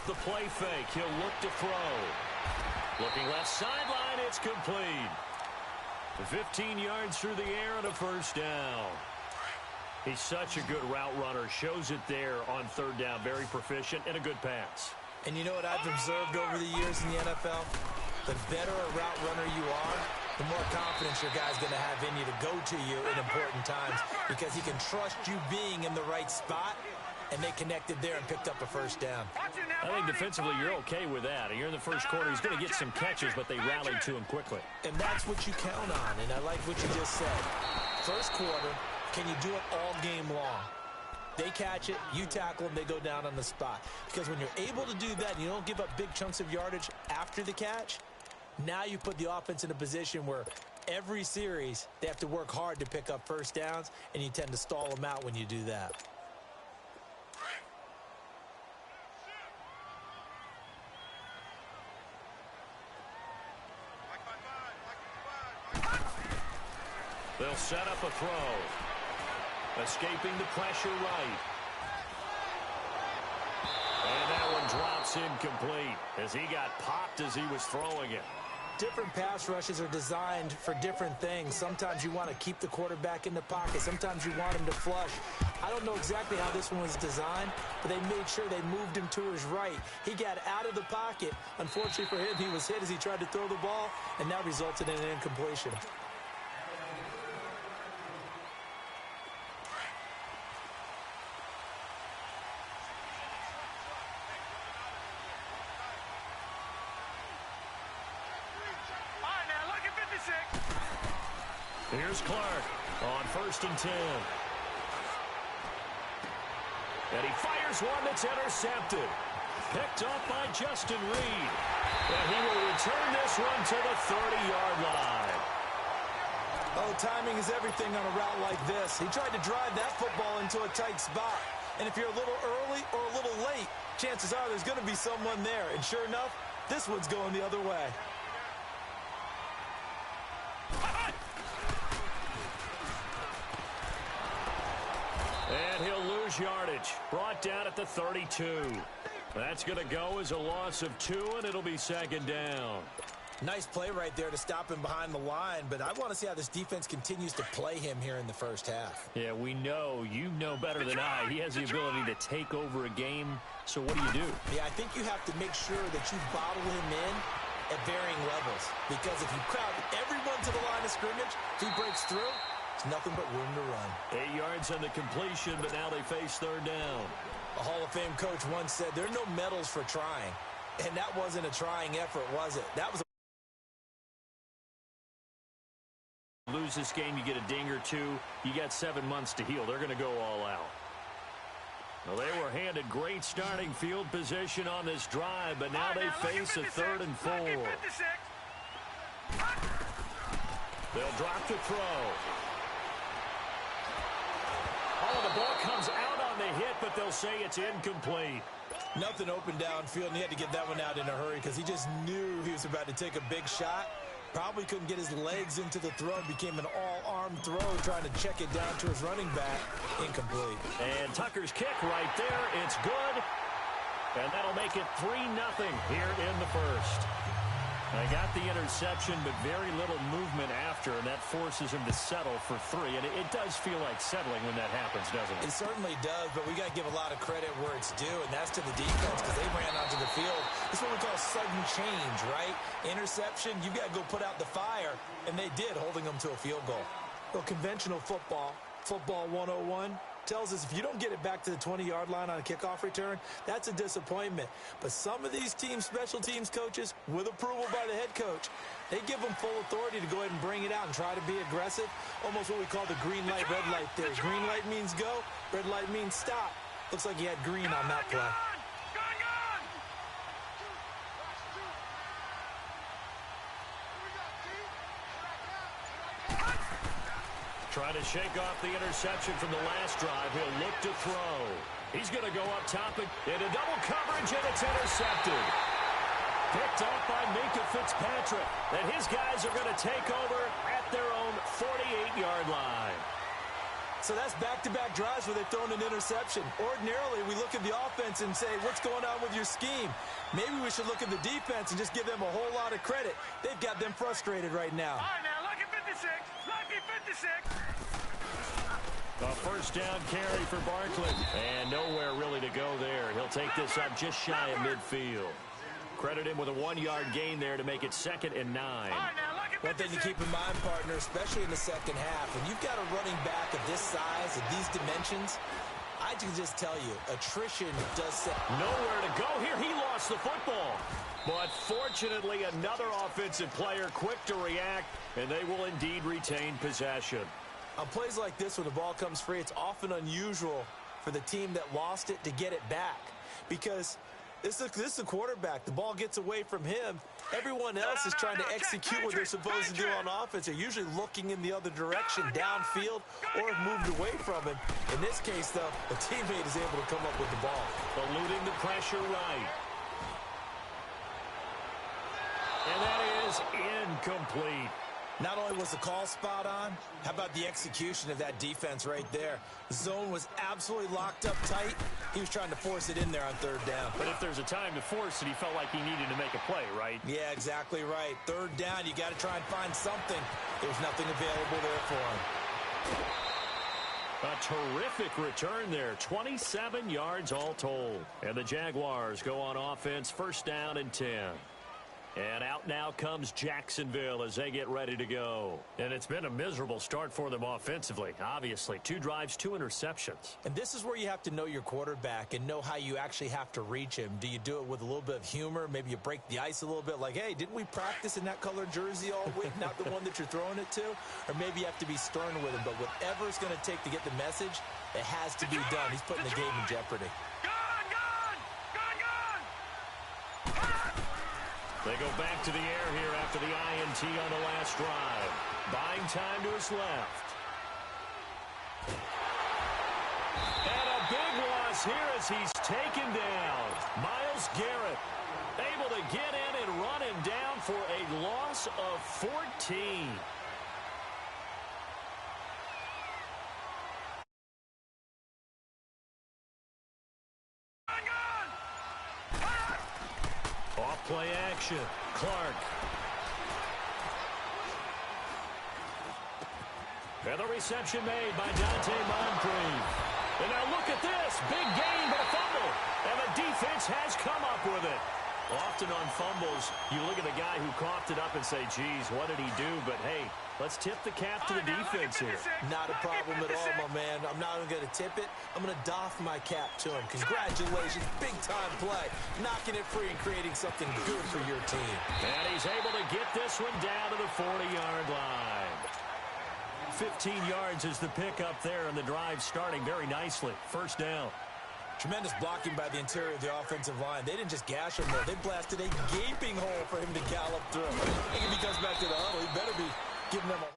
off the play fake. He'll look to throw. Looking left sideline, it's complete. 15 yards through the air and a first down. He's such a good route runner. Shows it there on third down. Very proficient and a good pass. And you know what I've observed over the years in the NFL? The better a route runner you are, the more confidence your guy's going to have in you to go to you in important times because he can trust you being in the right spot, and they connected there and picked up a first down. I think defensively you're okay with that. You're in the first quarter. He's going to get some catches, but they rallied to him quickly. And that's what you count on, and I like what you just said. First quarter, can you do it all game long? They catch it, you tackle them, they go down on the spot. Because when you're able to do that and you don't give up big chunks of yardage after the catch, now you put the offense in a position where every series they have to work hard to pick up first downs, and you tend to stall them out when you do that. They'll set up a throw. Escaping the pressure right. And that one drops incomplete as he got popped as he was throwing it. Different pass rushes are designed for different things. Sometimes you want to keep the quarterback in the pocket. Sometimes you want him to flush. I don't know exactly how this one was designed, but they made sure they moved him to his right. He got out of the pocket. Unfortunately for him, he was hit as he tried to throw the ball, and that resulted in an incompletion. Here's Clark on 1st and 10. And he fires one that's intercepted. Picked up by Justin Reed. And he will return this one to the 30-yard line. Oh, timing is everything on a route like this. He tried to drive that football into a tight spot. And if you're a little early or a little late, chances are there's going to be someone there. And sure enough, this one's going the other way. And he'll lose yardage. Brought down at the 32. That's going to go as a loss of 2, and it'll be 2nd down. Nice play right there to stop him behind the line, but I want to see how this defense continues to play him here in the first half. Yeah, we know. You know better than I. He has the ability to take over a game, so what do? Yeah, I think you have to make sure that you bottle him in at varying levels, because if you crowd everyone to the line of scrimmage, if he breaks through, it's nothing but room to run. 8 yards on the completion, but now they face 3rd down. A Hall of Fame coach once said, there are no medals for trying. And that wasn't a trying effort, was it? That was lose this game, you get a ding or two. You got 7 months to heal. They're going to go all out. Well, they were handed great starting field position on this drive, but now they face a 3rd and 4. They'll drop to throw. Oh, the ball comes out on the hit, but they'll say it's incomplete. Nothing open downfield, and he had to get that one out in a hurry because he just knew he was about to take a big shot. Probably couldn't get his legs into the throw. Became an all-arm throw trying to check it down to his running back. Incomplete. And Tucker's kick right there. It's good. And that'll make it 3-0 here in the first. They got the interception, but very little movement after, and that forces him to settle for 3. And it does feel like settling when that happens, doesn't it? It certainly does, but we got to give a lot of credit where it's due, and that's to the defense because they ran onto the field. This is what we call sudden change, right? Interception, you got to go put out the fire, and they did, holding them to a field goal. Well, conventional football 101, tells us if you don't get it back to the 20-yard line on a kickoff return, that's a disappointment. But some of these teams, special teams coaches, with approval by the head coach, they give them full authority to go ahead and bring it out and try to be aggressive. Almost what we call the green light, red light theory. Green light means go, red light means stop. Looks like he had green on that play. Trying to shake off the interception from the last drive. He'll look to throw. He's going to go up top into double coverage, and it's intercepted. Picked up by Minka Fitzpatrick. And his guys are going to take over at their own 48-yard line. So that's back-to-back drives where they've thrown an interception. Ordinarily, we look at the offense and say, what's going on with your scheme? Maybe we should look at the defense and just give them a whole lot of credit. They've got them frustrated right now. All right, now, lucky 56. Lucky 56. A first down carry for Barkley. And nowhere really to go there. He'll take this up just shy of midfield. Credit him with a 1-yard gain there to make it 2nd and 9. All right, now, lucky 56. One thing to keep in mind, partner, especially in the second half, when you've got a running back of this size, of these dimensions, I can just tell you, attrition does set. Nowhere to go here. He lost the football. But fortunately, another offensive player quick to react, and they will indeed retain possession. On plays like this, when the ball comes free, it's often unusual for the team that lost it to get it back. Because this is the quarterback. The ball gets away from him. Everyone else is trying to execute what they're supposed to do on offense. They're usually looking in the other direction, downfield, or have moved away from him. In this case, though, a teammate is able to come up with the ball. Eluding the pressure right. And that is incomplete. Not only was the call spot on, how about the execution of that defense right there? The zone was absolutely locked up tight. He was trying to force it in there on 3rd down. But if there's a time to force it, he felt like he needed to make a play, right? Yeah, exactly right. 3rd down, you got to try and find something. There's nothing available there for him. A terrific return there. 27 yards all told. And the Jaguars go on offense, 1st down and 10. And out now comes Jacksonville as they get ready to go. And it's been a miserable start for them offensively, obviously. 2 drives, 2 interceptions. And this is where you have to know your quarterback and know how you actually have to reach him. Do you do it with a little bit of humor? Maybe you break the ice a little bit like, hey, didn't we practice in that colored jersey all week, not the one that you're throwing it to? Or maybe you have to be stern with him. But whatever it's going to take to get the message, it has to be done. He's putting the game in jeopardy. They go back to the air here after the INT on the last drive. Buying time to his left. And a big loss here as he's taken down. Myles Garrett able to get in and run him down for a loss of 14. Play action. Clark. And the reception made by Dante Moncrief. And now look at this. Big gain, but a fumble. And the defense has come up with it. Often on fumbles, you look at the guy who coughed it up and say, geez, what did he do? But, hey, let's tip the cap to the defense here. Not a problem at all, my man. I'm not even going to tip it. I'm going to doff my cap to him. Congratulations. Big-time play. Knocking it free and creating something good for your team. And he's able to get this one down to the 40-yard line. 15 yards is the pickup there, and the drive starting very nicely. 1st down. Tremendous blocking by the interior of the offensive line. They didn't just gash him there. They blasted a gaping hole for him to gallop through. I think if he comes back to the huddle, he better be giving them a...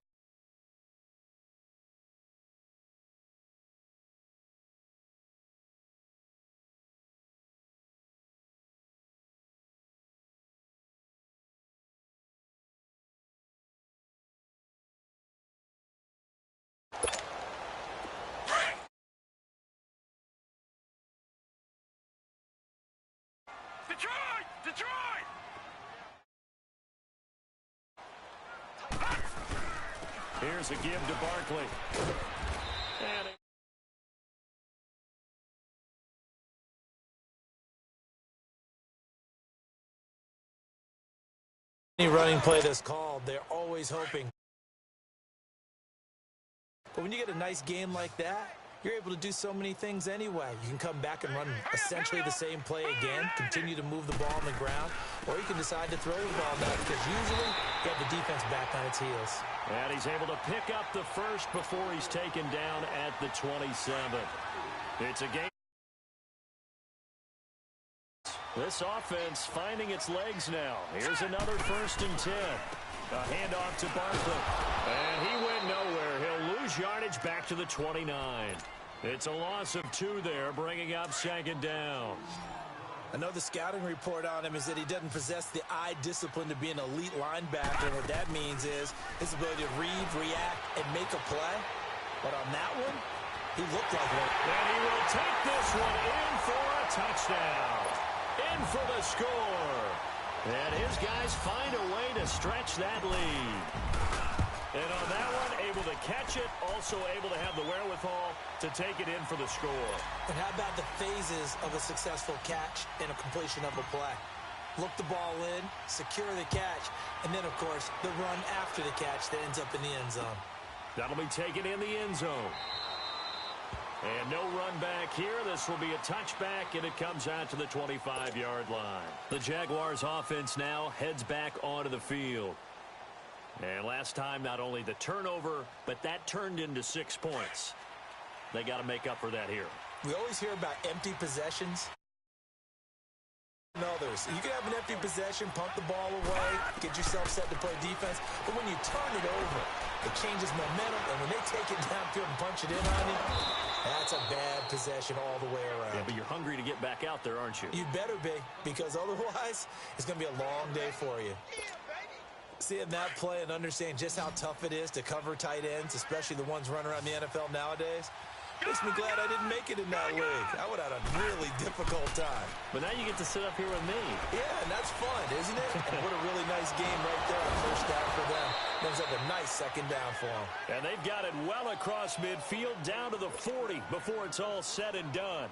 Detroit! Here's a give to Barkley. Any running play that's called, they're always hoping. But when you get a nice game like that, you're able to do so many things anyway. You can come back and run essentially the same play again, continue to move the ball on the ground, or you can decide to throw the ball now because usually you have the defense back on its heels. And he's able to pick up the first before he's taken down at the 27. It's a game. This offense finding its legs now. Here's another 1st and 10. A handoff to Barkley. And he went nowhere. He'll lose yardage back to the 29. It's a loss of 2 there, bringing up 2nd down. I know the scouting report on him is that he doesn't possess the eye discipline to be an elite linebacker. And what that means is his ability to read, react, and make a play. But on that one, He looked like one. And he will take this one in for a touchdown. In for the score. And his guys find a way to stretch that lead. And on that one, able to catch it, also able to have the wherewithal to take it in for the score. And how about the phases of a successful catch and a completion of a play? Look the ball in, secure the catch, and then, of course, the run after the catch that ends up in the end zone. That'll be taken in the end zone. And no run back here. This will be a touchback, and it comes out to the 25-yard line. The Jaguars offense now heads back onto the field. And last time, not only the turnover, but that turned into 6 points. They got to make up for that here. We always hear about empty possessions. Others. You can have an empty possession, pump the ball away, get yourself set to play defense, but when you turn it over, it changes momentum, and when they take it downfield and punch it in on you, that's a bad possession all the way around. Yeah, but you're hungry to get back out there, aren't you? You better be, because otherwise, it's going to be a long day for you. Seeing that play and understanding just how tough it is to cover tight ends, especially the ones running around the NFL nowadays, makes me glad I didn't make it in that league. I would have had a really difficult time. But now you get to sit up here with me. Yeah, and that's fun, isn't it? And what a really nice game right there on first down for them. Looks like a nice second down for them. And they've got it well across midfield down to the 40 before it's all said and done.